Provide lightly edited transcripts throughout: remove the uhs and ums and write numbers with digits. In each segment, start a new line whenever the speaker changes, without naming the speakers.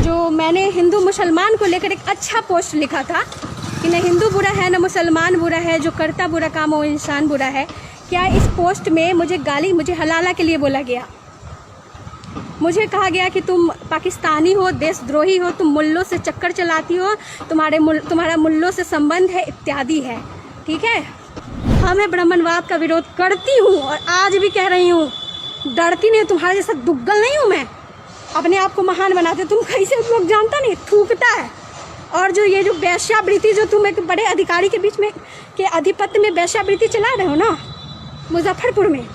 जो मैंने हिंदू मुसलमान को लेकर एक अच्छा पोस्ट लिखा था कि न हिंदू बुरा है न मुसलमान बुरा है, जो करता बुरा काम वो इंसान बुरा है। क्या इस पोस्ट में मुझे हलाला के लिए बोला गया। मुझे कहा गया कि तुम पाकिस्तानी हो, देशद्रोही हो, तुम मुल्लों से चक्कर चलाती हो, तुम्हारा मुल्लों से संबंध है इत्यादि है। ठीक है, हाँ मैं ब्राह्मणवाद का विरोध करती हूँ और आज भी कह रही हूँ, डरती नहीं। तुम्हारे जैसा दुग्गल नहीं हूँ मैं, अपने आप को महान बनाते। तुम कैसे लोग जानता नहीं, थूकता है। और जो ये जो वेश्यावृत्ति, जो तुम एक बड़े अधिकारी के बीच में के आधिपत्य में वेश्यावृत्ति चला रहे हो ना मुजफ्फरपुर में,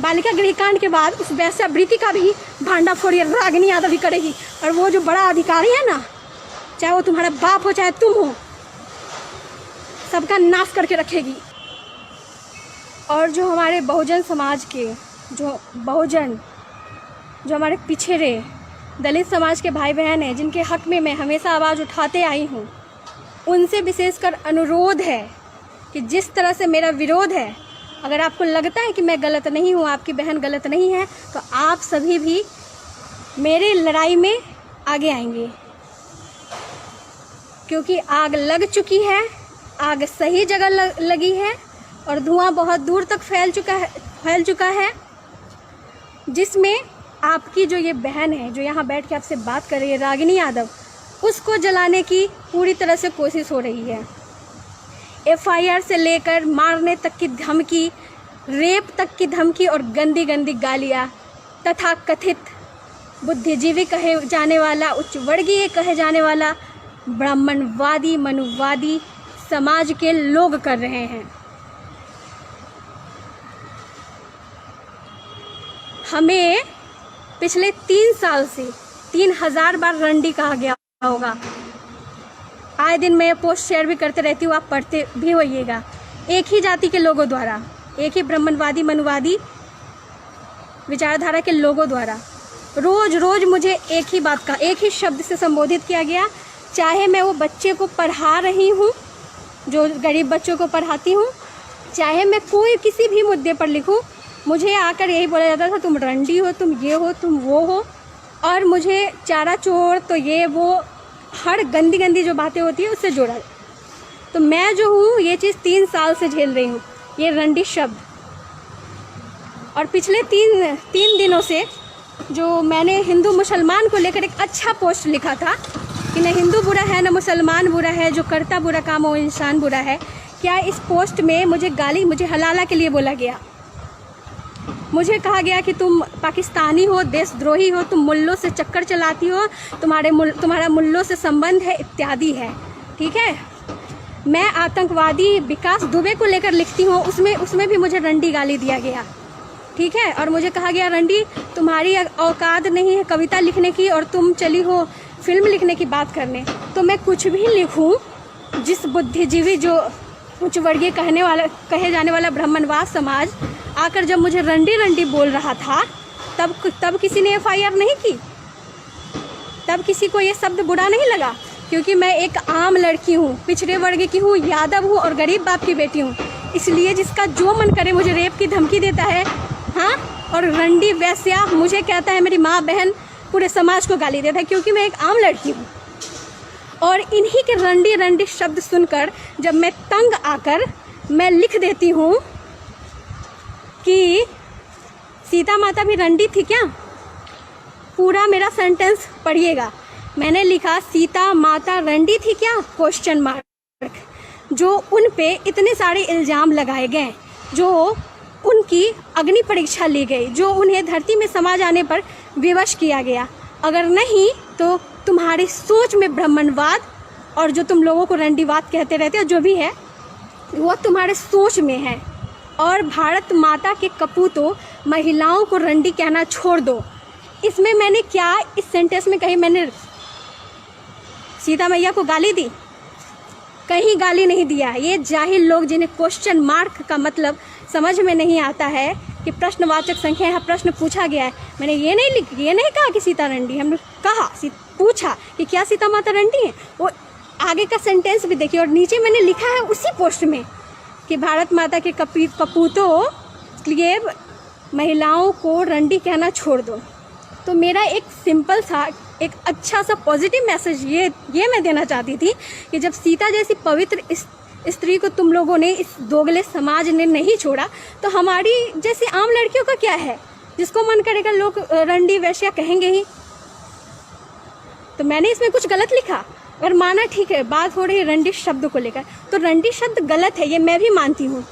बालिका गृह कांड के बाद उस वेश्यावृत्ति का भी भांडाफोड़ ये रागिनी यादव ही करेगी। और वो जो बड़ा अधिकारी है ना, चाहे वो तुम्हारा बाप हो चाहे तुम हो, सबका नाश करके रखेगी। और जो हमारे बहुजन समाज के जो हमारे पिछड़े दलित समाज के भाई बहन हैं, जिनके हक में मैं हमेशा आवाज़ उठाते आई हूँ, उनसे विशेषकर अनुरोध है कि जिस तरह से मेरा विरोध है, अगर आपको लगता है कि मैं गलत नहीं हूँ, आपकी बहन गलत नहीं है, तो आप सभी भी मेरे लड़ाई में आगे आएंगे। क्योंकि आग लग चुकी है, आग सही जगह लगी है और धुआं बहुत दूर तक फैल चुका है, जिसमें आपकी जो ये बहन है, जो यहाँ बैठ के आपसे बात कर रही है, रागिनी यादव, उसको जलाने की पूरी तरह से कोशिश हो रही है। FIR से लेकर मारने तक की धमकी, रेप तक की धमकी और गंदी गंदी गालियाँ, तथा कथित बुद्धिजीवी कहे जाने वाला, उच्च वर्गीय कहे जाने वाला ब्राह्मणवादी मनुवादी समाज के लोग कर रहे हैं। हमें पिछले 3 साल से 3000 बार रंडी कहा गया होगा। आए दिन मैं ये पोस्ट शेयर भी करते रहती हूँ, आप पढ़ते भी होइएगा। एक ही जाति के लोगों द्वारा, एक ही ब्राह्मणवादी मनुवादी विचारधारा के लोगों द्वारा रोज रोज मुझे एक ही बात का, एक ही शब्द से संबोधित किया गया। चाहे मैं वो बच्चे को पढ़ा रही हूँ, जो गरीब बच्चों को पढ़ाती हूँ, चाहे मैं कोई किसी भी मुद्दे पर लिखूँ, मुझे आकर यही बोला जाता था, तुम रंडी हो, तुम ये हो, तुम वो हो, और मुझे चारा चोर, तो ये वो हर गंदी गंदी जो बातें होती है उससे जोड़ा। तो मैं जो हूँ ये चीज़ 3 साल से झेल रही हूँ, ये रंडी शब्द। और पिछले 3 दिनों से जो मैंने हिंदू मुसलमान को लेकर एक अच्छा पोस्ट लिखा था कि न हिंदू बुरा है न मुसलमान बुरा है, जो करता बुरा काम वो इंसान बुरा है। क्या इस पोस्ट में मुझे हलाला के लिए बोला गया। मुझे कहा गया कि तुम पाकिस्तानी हो, देशद्रोही हो, तुम मुल्लों से चक्कर चलाती हो, तुम्हारा मुल्लों से संबंध है इत्यादि है। ठीक है, मैं आतंकवादी विकास दुबे को लेकर लिखती हूँ, उसमें भी मुझे रंडी गाली दिया गया। ठीक है, और मुझे कहा गया, रंडी तुम्हारी औकात नहीं है कविता लिखने की और तुम चली हो फिल्म लिखने की बात करने। तो मैं कुछ भी लिखूँ, जिस बुद्धिजीवी जो उच्च वर्गीय कहे जाने वाला ब्राह्मणवाद समाज आकर जब मुझे रंडी बोल रहा था, तब किसी ने FIR नहीं की, तब किसी को ये शब्द बुरा नहीं लगा। क्योंकि मैं एक आम लड़की हूँ, पिछड़े वर्ग की हूँ, यादव हूँ और गरीब बाप की बेटी हूँ। इसलिए जिसका जो मन करे मुझे रेप की धमकी देता है, हाँ, और रंडी वैश्या मुझे कहता है, मेरी माँ बहन पूरे समाज को गाली देता है, क्योंकि मैं एक आम लड़की हूँ। और इन्हीं के रंडी शब्द सुनकर जब मैं तंग आकर मैं लिख देती हूँ कि सीता माता भी रंडी थी क्या। पूरा मेरा सेंटेंस पढ़िएगा। मैंने लिखा, सीता माता रंडी थी क्या, क्वेश्चन मार्क। जो उन पे इतने सारे इल्ज़ाम लगाए गए, जो उनकी अग्नि परीक्षा ली गई, जो उन्हें धरती में समा जाने पर विवश किया गया। अगर नहीं तो तुम्हारी सोच में ब्राह्मणवाद और जो तुम लोगों को रंडीवाद कहते रहते हो, जो भी है वो तुम्हारे सोच में है। और भारत माता के कपूतों, महिलाओं को रंडी कहना छोड़ दो। इसमें मैंने क्या, इस सेंटेंस में कहीं मैंने सीता मैया को गाली दी? कहीं गाली नहीं दिया। ये जाहिल लोग जिन्हें क्वेश्चन मार्क का मतलब समझ में नहीं आता है कि प्रश्नवाचक संख्या, यहाँ प्रश्न पूछा गया है, मैंने ये नहीं कहा कि सीता रंडी। हमने कहा, पूछा कि क्या सीता माता रंडी है। वो आगे का सेंटेंस भी देखिए, और नीचे मैंने लिखा है उसी पोस्ट में कि भारत माता के कपूतों लिए महिलाओं को रंडी कहना छोड़ दो। तो मेरा एक सिंपल सा एक अच्छा सा पॉजिटिव मैसेज ये मैं देना चाहती थी कि जब सीता जैसी पवित्र स्त्री को तुम लोगों ने, इस दोगले समाज ने नहीं छोड़ा, तो हमारी जैसी आम लड़कियों का क्या है? जिसको मन करेगा लोग रंडी वैश्या कहेंगे ही। तो मैंने इसमें कुछ गलत लिखा? अगर माना ठीक है, बात हो रही है रंडी शब्द को लेकर, तो रंडी शब्द गलत है, ये मैं भी मानती हूँ,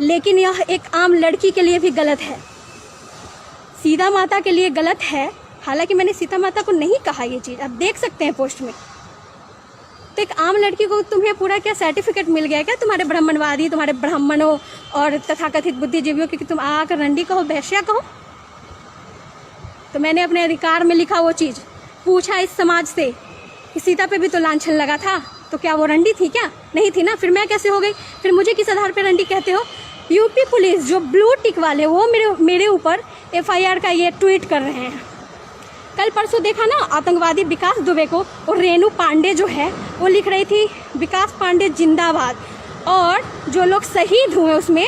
लेकिन यह एक आम लड़की के लिए भी गलत है, सीता माता के लिए गलत है। हालांकि मैंने सीता माता को नहीं कहा ये चीज़, आप देख सकते हैं पोस्ट में। तो एक आम लड़की को तुम्हें पूरा क्या सर्टिफिकेट मिल गया क्या तुम्हारे ब्राह्मणवादी, तुम्हारे ब्राह्मणों और तथाकथित बुद्धिजीवियों की, कि तुम आकर रंडी कहो, वैश्या कहो? तो मैंने अपने अधिकार में लिखा वो चीज़, पूछा इस समाज से कि सीता पे भी तो लांछन लगा था, तो क्या वो रंडी थी क्या? नहीं थी ना, फिर मैं कैसे हो गई? फिर मुझे किस आधार पे रंडी कहते हो? यूपी पुलिस जो ब्लू टिक वाले, वो मेरे ऊपर FIR का ये ट्वीट कर रहे हैं। कल परसों देखा ना, आतंकवादी विकास दुबे को और रेणु पांडे जो है वो लिख रही थी विकास पांडे जिंदाबाद, और जो लोग शहीद हुए उसमें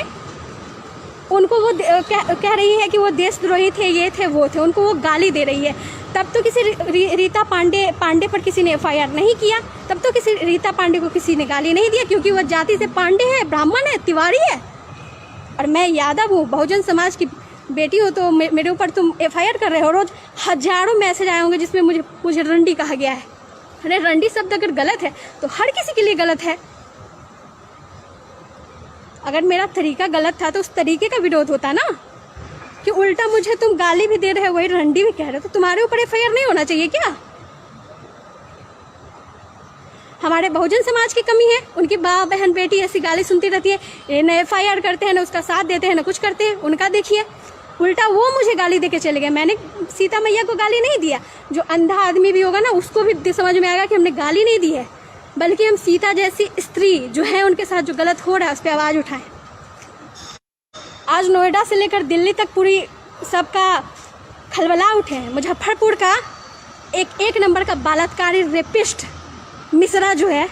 उनको वो कह रही है कि वो देशद्रोही थे, ये थे, वो थे, उनको वो गाली दे रही है। तब तो किसी रीता पांडे पर किसी ने FIR नहीं किया, तब तो किसी रीता पांडे को किसी ने गाली नहीं दिया, क्योंकि वो जाति से पांडे है, ब्राह्मण है, तिवारी है, और मैं यादव हूँ, बहुजन समाज की बेटी हो, तो मेरे ऊपर तुम FIR कर रहे हो। रोज हजारों मैसेज आए होंगे जिसमें मुझे रंडी कहा गया है। अरे रंडी शब्द अगर गलत है तो हर किसी के लिए गलत है। अगर मेरा तरीका गलत था तो उस तरीके का विरोध होता ना, कि उल्टा मुझे तुम गाली भी दे रहे हो, वही रंडी भी कह रहे हो, तो तुम्हारे ऊपर FIR नहीं होना चाहिए क्या? हमारे बहुजन समाज की कमी है, उनकी माँ बहन बेटी ऐसी गाली सुनती रहती है, ये न FIR करते हैं, न उसका साथ देते हैं, न कुछ करते हैं। उनका देखिए, उल्टा वो मुझे गाली दे के चले गए। मैंने सीता मैया को गाली नहीं दिया। जो अंधा आदमी भी होगा ना, उसको भी समझ में आएगा कि हमने गाली नहीं दी है, बल्कि हम सीता जैसी स्त्री जो है उनके साथ जो गलत हो रहा है उस पर आवाज़ उठाएं। आज नोएडा से लेकर दिल्ली तक पूरी सबका खलबला उठे हैं। मुजफ्फरपुर का एक नंबर का बलात्कारी रेपिस्ट मिश्रा जो है,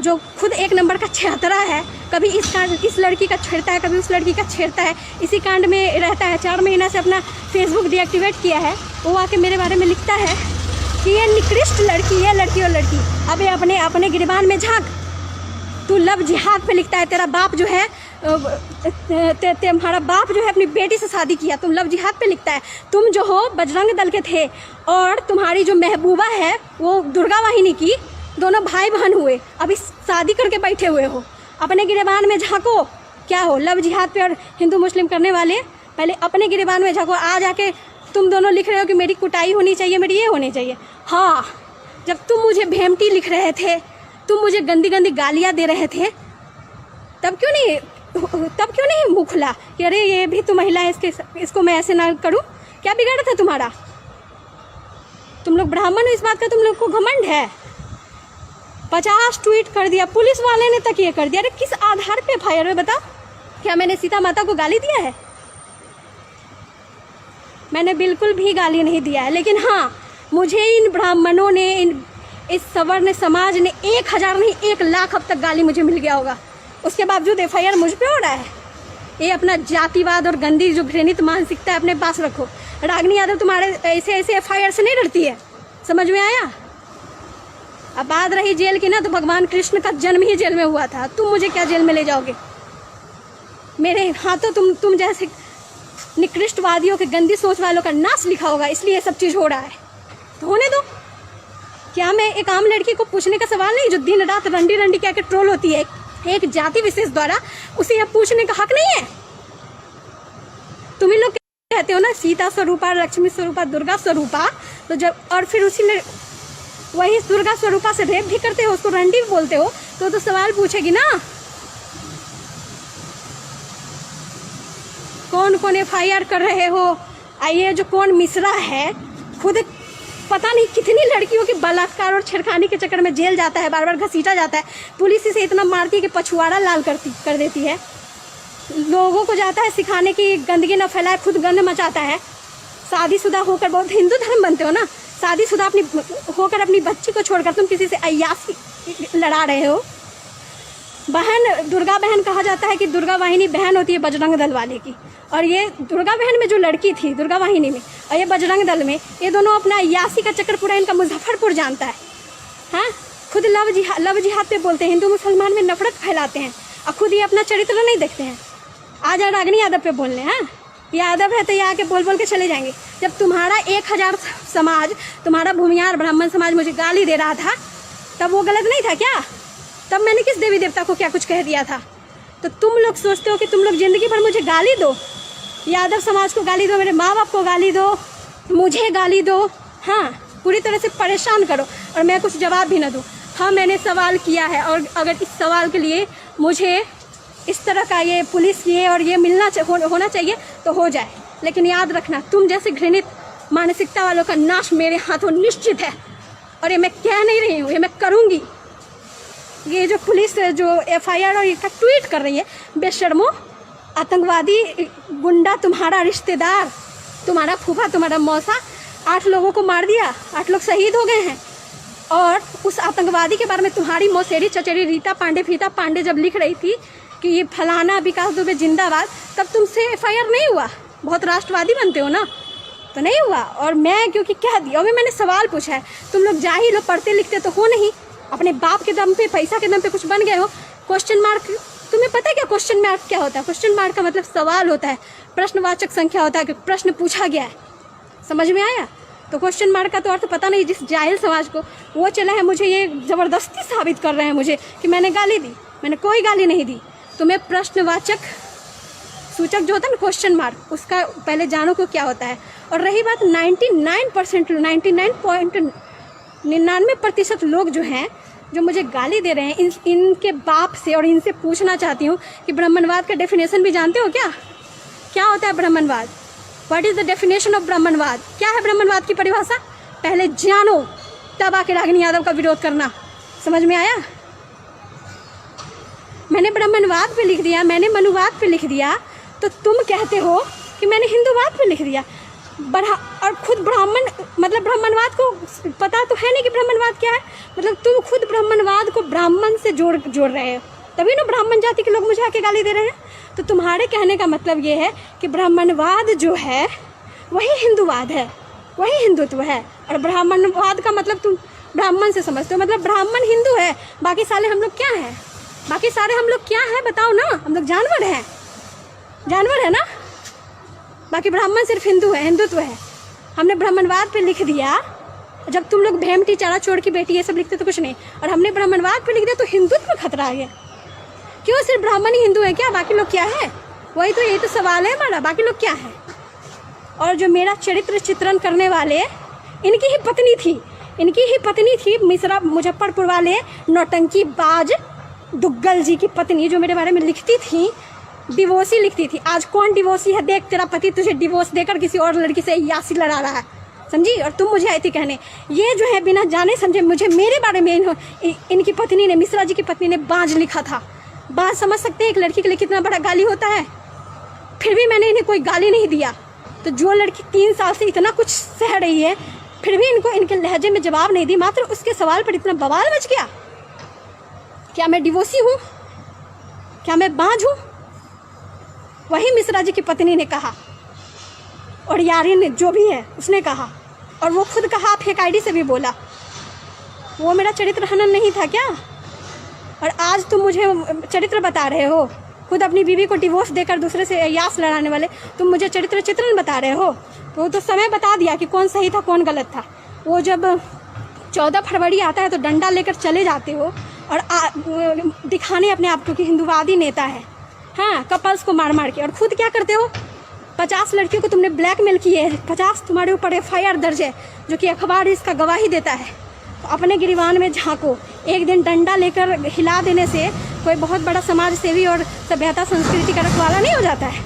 जो खुद एक नंबर का छेहतरा है, कभी इस लड़की का छेड़ता है, कभी उस लड़की का छेड़ता है, इसी कांड में रहता है। 4 महीना से अपना फेसबुक डीएक्टिवेट किया है। वो आके मेरे बारे में लिखता है कि ये निकृष्ट लड़की है, लड़की और लड़की। अबे अपने गिरबान में झांक, तू लव जिहाद पे लिखता है। तेरा बाप जो है तुम्हारा बाप जो है अपनी बेटी से शादी किया, तुम लव जिहाद पे लिखता है। तुम जो हो बजरंग दल के थे, और तुम्हारी जो महबूबा है वो दुर्गा वाहिनी की, दोनों भाई बहन हुए, अभी शादी करके बैठे हुए हो। अपने गिरेबान में झांको, क्या हो लव जिहाद पे और हिंदू मुस्लिम करने वाले? पहले अपने गिरेबान में झांको। आज आके तुम दोनों लिख रहे हो कि मेरी कुटाई होनी चाहिए, मेरी ये होनी चाहिए। हाँ, जब तुम मुझे भेमटी लिख रहे थे, तुम मुझे गंदी गंदी गालियाँ दे रहे थे, तब क्यों नहीं मुँह खुला कि अरे ये भी तो महिला है, इसको मैं ऐसे ना करूँ? क्या बिगाड़ा था तुम्हारा? तुम लोग ब्राह्मण हो, इस बात का तुम लोग को घमंड है। 50 ट्वीट कर दिया, पुलिस वाले ने तक ये कर दिया। अरे किस आधार पे FIR है बताओ? क्या मैंने सीता माता को गाली दिया है? मैंने बिल्कुल भी गाली नहीं दिया है। लेकिन हाँ, मुझे इन ब्राह्मणों ने, इस सवर्ण समाज ने 1000 नहीं 1 लाख अब तक गाली मुझे मिल गया होगा। उसके बावजूद FIR मुझ पे हो रहा है। ये अपना जातिवाद और गंदी जो घृणित मानसिकता है अपने पास रखो। रागिनी यादव तुम्हारे ऐसे FIR से नहीं डरती है, समझ में आया? अब बात रही जेल की ना, तो भगवान कृष्ण का जन्म ही जेल में हुआ था। तुम मुझे क्या जेल में ले जाओगे? मेरे हाथों तुम जैसे निकृष्टवादियों के, गंदी सोच वालों का नाश लिखा होगा, इसलिए ये सब चीज़ हो रहा है। तो होने दो। क्या मैं एक आम लड़की को पूछने का सवाल नहीं, जो दिन रात रंडी रंडी कह के ट्रोल होती है एक जाति विशेष द्वारा, उसे यह पूछने का हक नहीं है? तुम ही लोग कहते हो ना सीता स्वरूपा, लक्ष्मी स्वरूपा, दुर्गा स्वरूपा, तो जब और फिर उसी ने वही दुर्गा स्वरूपा से रेप भी करते हो, उसको रंडी भी बोलते हो, तो सवाल पूछेगी ना कौन कौन FIR कर रहे हो। आइए, जो कौन मिश्रा है, खुद पता नहीं कितनी लड़कियों के बलात्कार और छेड़खानी के चक्कर में जेल जाता है, बार बार घसीटा जाता है, पुलिस इसे इतना मारती है कि पछुआड़ा लाल कर देती है, लोगों को जाता है सिखाने की गंदगी न फैलाए, खुद गंद मचाता है। शादीशुदा होकर, बहुत हिंदू धर्म बनते हो ना, शादीशुदा होकर अपनी बच्ची को छोड़कर तुम किसी से अय्यासी लड़ा रहे हो। बहन, दुर्गा बहन कहा जाता है कि दुर्गा वाहिनी बहन होती है बजरंग दल वाले की, और ये दुर्गा बहन में जो लड़की थी दुर्गा वाहिनी में और ये बजरंग दल में, ये दोनों अपना यासी का चक्कर पूरा इनका मुजफ्फरपुर जानता है। हाँ, खुद लव जिहाद पे बोलते हैं, हिंदू मुसलमान में नफरत फैलाते हैं, और खुद ये अपना चरित्र नहीं देखते हैं। आ जाए रागिनी यादव पे बोलने, हाँ यादव है तो ये आके बोल बोल के चले जाएंगे। जब तुम्हारा 1000 समाज, तुम्हारा भूमिहार ब्राह्मण समाज मुझे गाली दे रहा था, तब वो गलत नहीं था क्या? तब मैंने किस देवी देवता को क्या कुछ कह दिया था? तो तुम लोग सोचते हो कि तुम लोग जिंदगी भर मुझे गाली दो, यादव समाज को गाली दो, मेरे माँ बाप को गाली दो, मुझे गाली दो, हाँ पूरी तरह से परेशान करो और मैं कुछ जवाब भी ना दूँ। हाँ मैंने सवाल किया है, और अगर इस सवाल के लिए मुझे इस तरह का ये पुलिस ये और ये होना चाहिए तो हो जाए, लेकिन याद रखना तुम जैसे घृणित मानसिकता वालों का नाश मेरे हाथों निश्चित है। और ये मैं कह नहीं रही हूँ, ये मैं करूँगी। ये जो पुलिस जो FIR और इसका ट्वीट कर रही है, बेशर्मो आतंकवादी गुंडा, तुम्हारा रिश्तेदार, तुम्हारा फूफा, तुम्हारा मौसा 8 लोगों को मार दिया, 8 लोग शहीद हो गए हैं। और उस आतंकवादी के बारे में तुम्हारी मौसेरी चचेरी रीता पांडे, फीता पांडे जब लिख रही थी कि ये फलाना विकास दुबे जिंदाबाद, तब तुमसे FIR नहीं हुआ। बहुत राष्ट्रवादी बनते हो ना, तो नहीं हुआ। और मैं क्योंकि कह दिया, अभी मैंने सवाल पूछा है, तुम लोग जाहिल हो, पढ़ते लिखते तो हो नहीं, अपने बाप के दम पे, पैसा के दम पे कुछ बन गए हो। क्वेश्चन मार्क, तुम्हें पता है क्या क्वेश्चन मार्क क्या होता है? क्वेश्चन मार्क का मतलब सवाल होता है, प्रश्नवाचक संख्या होता है कि प्रश्न पूछा गया है। समझ में आया? तो क्वेश्चन मार्क का तो अर्थ पता नहीं जिस जाहिल समाज को, वो चला है मुझे ये ज़बरदस्ती साबित कर रहे हैं मुझे कि मैंने गाली दी। मैंने कोई गाली नहीं दी। तुम्हें प्रश्नवाचक सूचक जो होता है ना, क्वेश्चन मार्क, उसका पहले जानो को क्या होता है। और रही बात 99.99% लोग जो हैं, जो मुझे गाली दे रहे हैं, इनके बाप से और इनसे पूछना चाहती हूँ कि ब्राह्मणवाद का डेफिनेशन भी जानते हो क्या? क्या होता है ब्राह्मणवाद? What is the definition of ब्राह्मणवाद? क्या है ब्राह्मणवाद की परिभाषा? पहले जानो, तब आके रागिनी यादव का विरोध करना। समझ में आया? मैंने ब्राह्मणवाद पे लिख दिया, मैंने मनुवाद पे लिख दिया, तो तुम कहते हो कि मैंने हिंदूवाद पे लिख दिया। और खुद ब्राह्मण, मतलब ब्राह्मणवाद को पता तो है नहीं कि ब्राह्मणवाद क्या है। मतलब तुम खुद ब्राह्मणवाद को ब्राह्मण से जोड़ रहे हो, तभी ना ब्राह्मण जाति के लोग मुझे आके गाली दे रहे हैं। तो तुम्हारे कहने का मतलब ये है कि ब्राह्मणवाद जो है वही हिंदूवाद है, वही हिंदुत्व है। और ब्राह्मणवाद का मतलब तुम ब्राह्मण से समझते हो, मतलब ब्राह्मण हिंदू है, बाकी सारे हम लोग क्या हैं? बाकी सारे हम लोग क्या हैं बताओ ना? हम लोग जानवर हैं, जानवर है ना। बाकी ब्राह्मण सिर्फ हिंदू है, हिंदुत्व है। हमने ब्राह्मणवाद पे लिख दिया। जब तुम लोग भेमटी, चारा चोर की बेटी ये सब लिखते तो कुछ नहीं, और हमने ब्राह्मणवाद पे लिख दिया, तो हिंदुत्व में खतरा है। क्यों सिर्फ ब्राह्मण ही हिंदू है क्या? बाकी लोग क्या है? वही तो, यही तो सवाल है हमारा, बाकी लोग क्या है? और जो मेरा चरित्र चित्रण करने वाले, इनकी ही पत्नी थी मिश्रा, मुजफ्फरपुर वाले नौटंकी बाज दुग्गल जी की पत्नी, जो मेरे बारे में लिखती थी, डिवोर्सी लिखती थी। आज कौन डिवोर्सी है? देख, तेरा पति तुझे डिवोर्स देकर किसी और लड़की से यासी लड़ा रहा है, समझी? और तुम मुझे आई थी कहने, ये जो है बिना जाने समझे मुझे, मेरे बारे में इनकी पत्नी ने, मिश्रा जी की पत्नी ने बाज लिखा था। बात समझ सकते हैं एक लड़की के लिए कितना बड़ा गाली होता है? फिर भी मैंने इन्हें कोई गाली नहीं दिया। तो जो लड़की 3 साल से इतना कुछ सह रही है, फिर भी इनको इनके लहजे में जवाब नहीं दी, मात्र उसके सवाल पर इतना बवाल मच गया। क्या मैं डिवोर्सी हूँ? क्या मैं बाज हूँ? वही मिश्रा जी की पत्नी ने कहा, और यारी ने, जो भी है उसने कहा, और वो खुद कहा, फेक ID से भी बोला। वो मेरा चरित्र हनन नहीं था क्या? और आज तुम मुझे चरित्र बता रहे हो, खुद अपनी बीवी को डिवोर्स देकर दूसरे से यास लड़ाने वाले तुम मुझे चरित्र चित्रण बता रहे हो। तो समय बता दिया कि कौन सही था कौन गलत था। वो जब 14 फरवरी आता है तो डंडा लेकर चले जाते हो और दिखाने अपने आप को कि हिंदूवादी नेता है, हाँ, कपल्स को मार मार के। और खुद क्या करते हो? 50 लड़कियों को तुमने ब्लैकमेल किए है, 50 तुम्हारे ऊपर FIR दर्ज है, जो कि अखबार इसका गवाही देता है। तो अपने गिरवान में झांको। एक दिन डंडा लेकर हिला देने से कोई बहुत बड़ा समाज सेवी और सभ्यता संस्कृति का रखवाला नहीं हो जाता है।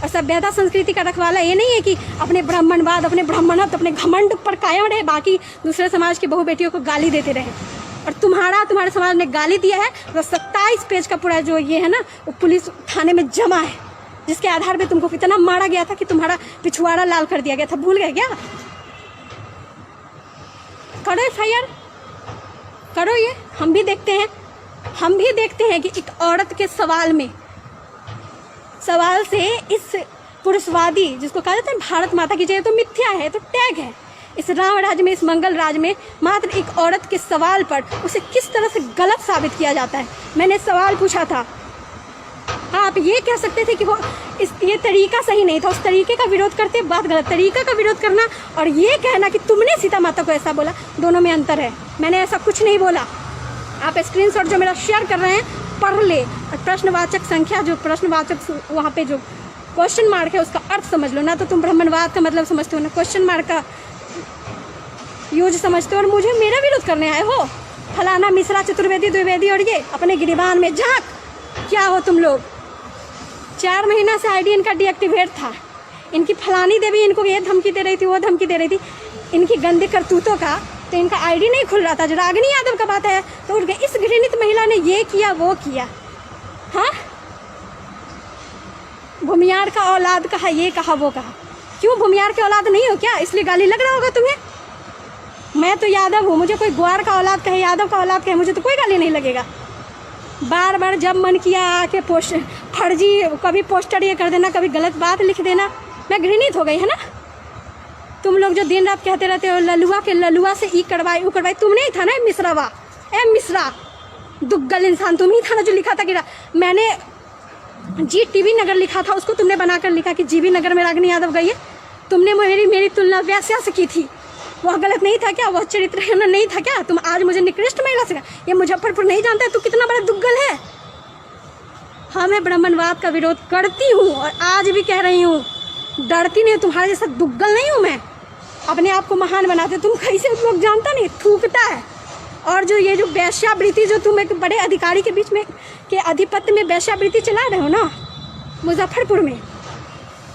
और सभ्यता संस्कृति का रखवाला ये नहीं है कि अपने ब्राह्मणवाद, अपने ब्राह्मणत्व, अपने घमंड पर कायम रहे, बाकी दूसरे समाज की बहू बेटियों को गाली देते रहे। और तुम्हारे समाज ने गाली दिया है तो 27 पेज का पूरा जो ये है ना, वो पुलिस थाने में जमा है, जिसके आधार पे तुमको कितना मारा गया था कि तुम्हारा पिछवाड़ा लाल कर दिया गया था। भूल गए क्या? करो FIR, करो, ये हम भी देखते हैं। हम भी देखते हैं कि एक औरत के सवाल से इस पुरुषवादी, जिसको कहा जाता है भारत माता की जय, तो मिथ्या है, तो टैग है। इस राम राज्य में, इस मंगल राज में मात्र एक औरत के सवाल पर उसे किस तरह से गलत साबित किया जाता है। मैंने सवाल पूछा था, आप ये कह सकते थे कि वो ये तरीका सही नहीं था, उस तरीके का विरोध करते, बात गलत। तरीका का विरोध करना और ये कहना कि तुमने सीता माता को ऐसा बोला, दोनों में अंतर है। मैंने ऐसा कुछ नहीं बोला। आप स्क्रीनशॉट जो मेरा शेयर कर रहे हैं पढ़ ले, और प्रश्नवाचक संख्या, जो प्रश्नवाचक वहाँ पे जो क्वेश्चन मार्क है उसका अर्थ समझ लो। ना तो तुम ब्राह्मणवाद का मतलब समझते हो, ना क्वेश्चन मार्क का यूज समझते हो, और मुझे मेरा विरोध करने आए हो। फलाना मिश्रा चतुर्वेदी द्विवेदी और ये अपने गिरिबान में झांक, क्या हो तुम लोग। 4 महीना से आईडी इनका डीएक्टिवेट था। इनकी फलानी देवी इनको ये धमकी दे रही थी, वो धमकी दे रही थी, इनकी गंदी करतूतों का, तो इनका आईडी नहीं खुल रहा था। जो रागिनी यादव का बात है तो उठ गए, इस घृणित महिला ने ये किया वो किया। हाँ, भूमियार का औलाद कहा, ये कहा वो कहा। क्यों भूमियार के औलाद नहीं हो क्या, इसलिए गाली लग रहा होगा तुम्हें। मैं तो यादव हूँ, मुझे कोई ग्वार का औलाद कहे, यादव का औलाद कहे, मुझे तो कोई गाली नहीं लगेगा। बार बार जब मन किया आके पोस्ट फर्जी, कभी पोस्टर ये कर देना, कभी गलत बात लिख देना, मैं घृणित हो गई है ना। तुम लोग जो दिन रात कहते रहते हो ललुआ के ललुआ से ई करवाई ऊ करवाई, तुमने ही था ना मिश्रावा, मिश्रा दुग्गल इंसान, तुम ही था ना जो लिखा था कि मैंने GTV नगर लिखा था, उसको तुमने बनाकर लिखा कि GV नगर में रागिनी यादव गई है। तुमने मेरी तुलना व्यास्या से की थी, वह गलत नहीं था क्या, वह चरित्र नहीं था क्या। तुम आज मुझे निकृष्ट महिला से, ये मुजफ्फरपुर नहीं जानता है तू कितना बड़ा दुग्गल है। हाँ, मैं ब्राह्मणवाद का विरोध करती हूँ और आज भी कह रही हूँ, डरती नहीं, तुम्हारे जैसा दुग्गल नहीं हूँ मैं। अपने आप को महान बनाते, तुम कैसे लोग जानता नहीं, थूकता है। और जो ये जो वैश्यावृत्ति, जो तुम एक बड़े अधिकारी के बीच में के आधिपत्य में वैश्यावृत्ति चला रहे हो ना मुजफ्फरपुर में,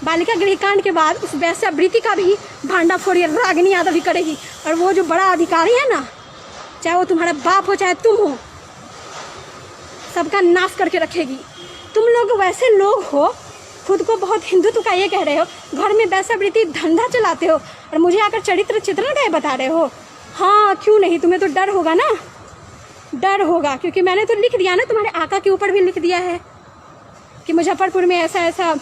बालिका गृह कांड के बाद उस वैश्यावृत्ति का भी भांडाफोड़ ये रागिनी यादव ही करेगी। और वो जो बड़ा अधिकारी है ना, चाहे वो तुम्हारा बाप हो चाहे तुम हो, सबका नाश करके रखेगी। तुम लोग वैसे लोग हो, खुद को बहुत हिंदुत्व का ये कह रहे हो, घर में वैश्यावृत्ति धंधा चलाते हो और मुझे आकर चरित्र चित्रण का ये बता रहे हो। हाँ, क्यों नहीं, तुम्हें तो डर होगा ना, डर होगा, क्योंकि मैंने तो लिख दिया ना, तुम्हारे आका के ऊपर भी लिख दिया है कि मुजफ्फरपुर में ऐसा ऐसा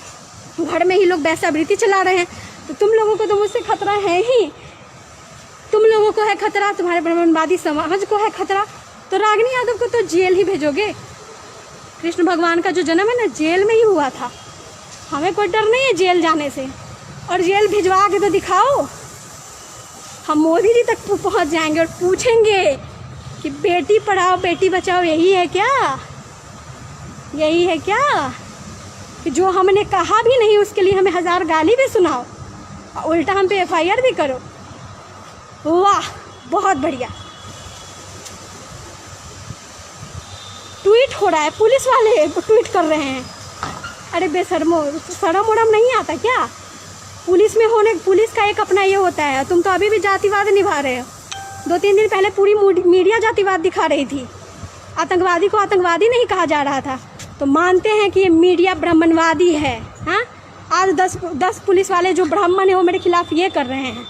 घर में ही लोग वैश्यावृत्ति चला रहे हैं। तो तुम लोगों को तो मुझसे खतरा है ही, तुम लोगों को है खतरा, तुम्हारे ब्राह्मणवादी समाज को है खतरा। तो रागिनी यादव को तो जेल ही भेजोगे। कृष्ण भगवान का जो जन्म है ना, जेल में ही हुआ था। हमें कोई डर नहीं है जेल जाने से, और जेल भिजवा के तो दिखाओ, हम मोदी जी तक पहुंच जाएंगे और पूछेंगे कि बेटी पढ़ाओ बेटी बचाओ यही है क्या, यही है क्या, कि जो हमने कहा भी नहीं उसके लिए हमें 1000 गाली भी सुनाओ, उल्टा हम पे FIR भी करो। वाह, बहुत बढ़िया। ट्वीट हो रहा है, पुलिस वाले ट्वीट कर रहे हैं। अरे बेशर्मो, शर्म उड़म नहीं आता क्या। पुलिस में होने, पुलिस का एक अपना ये होता है, तुम तो अभी भी जातिवाद निभा रहे हो। 2-3 दिन पहले पूरी मीडिया जातिवाद दिखा रही थी, आतंकवादी को आतंकवादी नहीं कहा जा रहा था। तो मानते हैं कि ये मीडिया ब्राह्मणवादी है। हाँ, आज 10 पुलिस वाले जो ब्राह्मण है वो मेरे खिलाफ ये कर रहे हैं।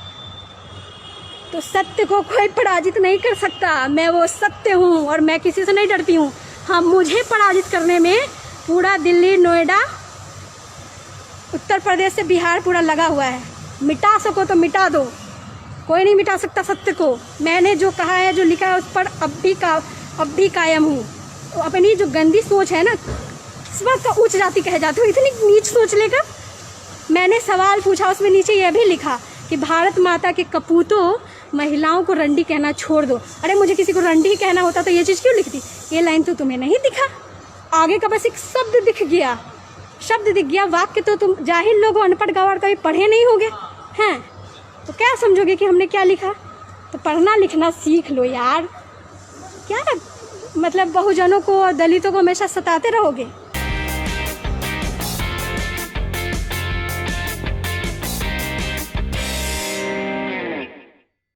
तो सत्य को कोई पराजित नहीं कर सकता। मैं वो सत्य हूँ और मैं किसी से नहीं डरती हूँ। हाँ, मुझे पराजित करने में पूरा दिल्ली, नोएडा, उत्तर प्रदेश से बिहार पूरा लगा हुआ है। मिटा सको तो मिटा दो, कोई नहीं मिटा सकता सत्य को। मैंने जो कहा है, जो लिखा है, उस पर अब भी कायम हूँ। तो अपनी जो गंदी सोच है ना, इस बात का उच्च जाति कहे जाते हो, इतनी नीच सोच लेकर। मैंने सवाल पूछा, उसमें नीचे यह भी लिखा कि भारत माता के कपूतों, महिलाओं को रंडी कहना छोड़ दो। अरे मुझे किसी को रंडी कहना होता तो ये चीज़ क्यों लिखती। ये लाइन तो तुम्हें नहीं दिखा, आगे का बस एक शब्द दिख गया, शब्द दिख गया। वाक्य तो तुम जाहिल लोग, अनपढ़ गवार कभी पढ़े नहीं होगे हैं, तो क्या समझोगे कि हमने क्या लिखा। तो पढ़ना लिखना सीख लो यार। क्या मतलब बहुजनों को, दलितों को हमेशा सताते रहोगे।